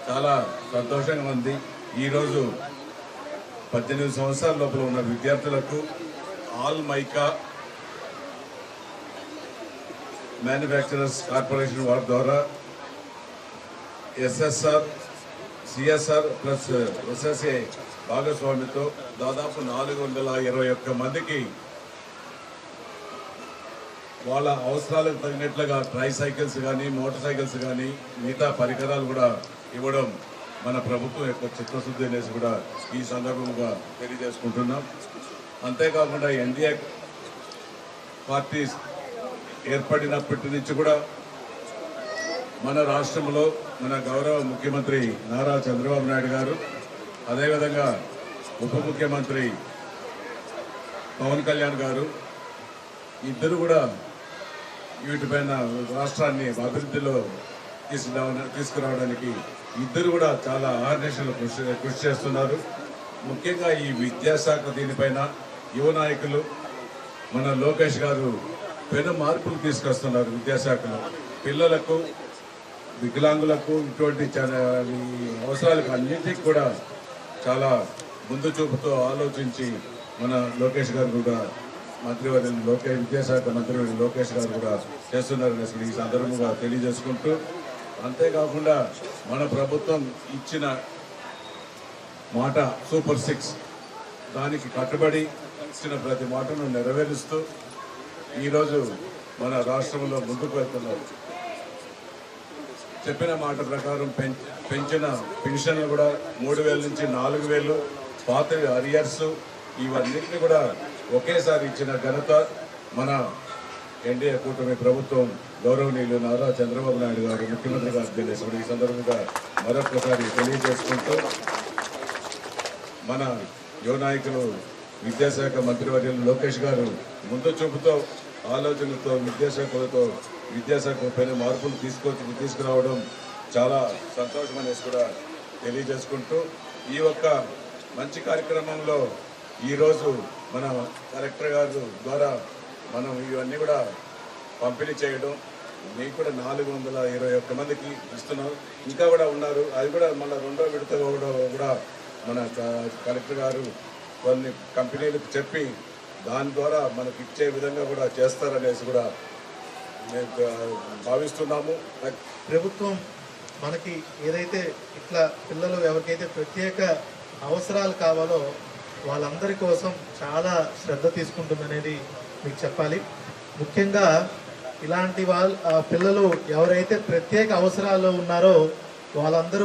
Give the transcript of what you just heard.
చాలా సంతోషంగా ఉంది. ఈరోజు 18 సంవత్సరాల లోపల ఉన్న విద్యార్థులకు ఆల్ మైకా మ్యానుఫ్యాక్చరర్స్ కార్పొరేషన్ వారి ద్వారా ఎస్ఎస్ఆర్, సిఎస్ఆర్ ప్లస్ ఎస్ఎస్ఏ భాగస్వామితో దాదాపు 421 మందికి వాళ్ళ అవసరాలకు తగినట్లుగా ట్రై సైకిల్స్ కానీ, మోటార్ సైకిల్స్ కానీ, మిగతా పరికరాలు కూడా ఇవ్వడం మన ప్రభుత్వం యొక్క చిత్తశుద్ధి అనేసి కూడా ఈ సందర్భంగా తెలియజేసుకుంటున్నాం. అంతేకాకుండా ఎన్డీఏ పార్టీ ఏర్పడినప్పటి నుంచి కూడా మన రాష్ట్రంలో మన గౌరవ ముఖ్యమంత్రి నారా చంద్రబాబు నాయుడు గారు, అదేవిధంగా ఉప ముఖ్యమంత్రి పవన్ కళ్యాణ్ గారు ఇద్దరు కూడా వీటిపైన రాష్ట్రాన్ని అభివృద్ధిలో తీసుకురావడానికి ఇద్దరు కూడా చాలా ఆర్గనైజేషన్లు కృషి చేస్తున్నారు. ముఖ్యంగా ఈ విద్యాశాఖ దీనిపైన యువ నాయకులు మన లోకేష్ గారు పెను మార్పులు తీసుకొస్తున్నారు. విద్యాశాఖలో పిల్లలకు, వికలాంగులకు ఇటువంటి అవసరాలకు అన్నింటికి కూడా చాలా ముందు చూపుతో ఆలోచించి మన లోకేష్ గారు కూడా మంత్రివర్యులు విద్యాశాఖ మంత్రివర్యులు లోకేష్ గారు కూడా చేస్తున్నారని ఈ సందర్భంగా తెలియజేసుకుంటూ, అంతేకాకుండా మన ప్రభుత్వం ఇచ్చిన మాట సూపర్ 6 దానికి కట్టుబడి ఇచ్చిన ప్రతి మాటను నెరవేరుస్తూ ఈరోజు మన రాష్ట్రంలో ముందుకు వెళ్తున్నారు. చెప్పిన మాట ప్రకారం పెంచిన పెన్షన్లు కూడా 3,000 నుంచి 4,000, పాత అరియర్స్ ఇవన్నింటినీ కూడా ఒకేసారి ఇచ్చిన ఘనత మన ఎన్డీఏ కూటమి ప్రభుత్వం గౌరవనీయులు నారా చంద్రబాబు నాయుడు గారు ముఖ్యమంత్రి గారు తెలియజేసుకుని ఈ సందర్భంగా మరొకసారి తెలియజేసుకుంటూ, మన యువ నాయకులు విద్యాశాఖ మంత్రివర్యులు లోకేష్ గారు ముందు చూపుతో ఆలోచనలతో విద్యాశాఖ పైన మార్పులు తీసుకురావడం చాలా సంతోషం అనేసి కూడా తెలియజేసుకుంటూ, ఈ ఒక్క మంచి కార్యక్రమంలో ఈరోజు మన కలెక్టర్ గారు ద్వారా మనం ఇవన్నీ కూడా పంపిణీ చేయడం, మీకు కూడా 421 మందికి ఇస్తున్నాం. ఇంకా కూడా ఉన్నారు, అది కూడా మళ్ళీ రెండో విడత కూడా మన కలెక్టర్ గారు కొన్ని కంపెనీలకు చెప్పి దాని ద్వారా మనకి ఇచ్చే విధంగా కూడా చేస్తారనేసి కూడా మేము భావిస్తున్నాము. ప్రభుత్వం మనకి ఏదైతే ఇట్లా పిల్లలు ఎవరికైతే ప్రత్యేక అవసరాలు కావాలో వాళ్ళందరి కోసం చాలా శ్రద్ధ తీసుకుంటుందనేది మీకు చెప్పాలి. ముఖ్యంగా ఇలాంటి పిల్లలు ఎవరైతే ప్రత్యేక అవసరాలు ఉన్నారో వాళ్ళందరూ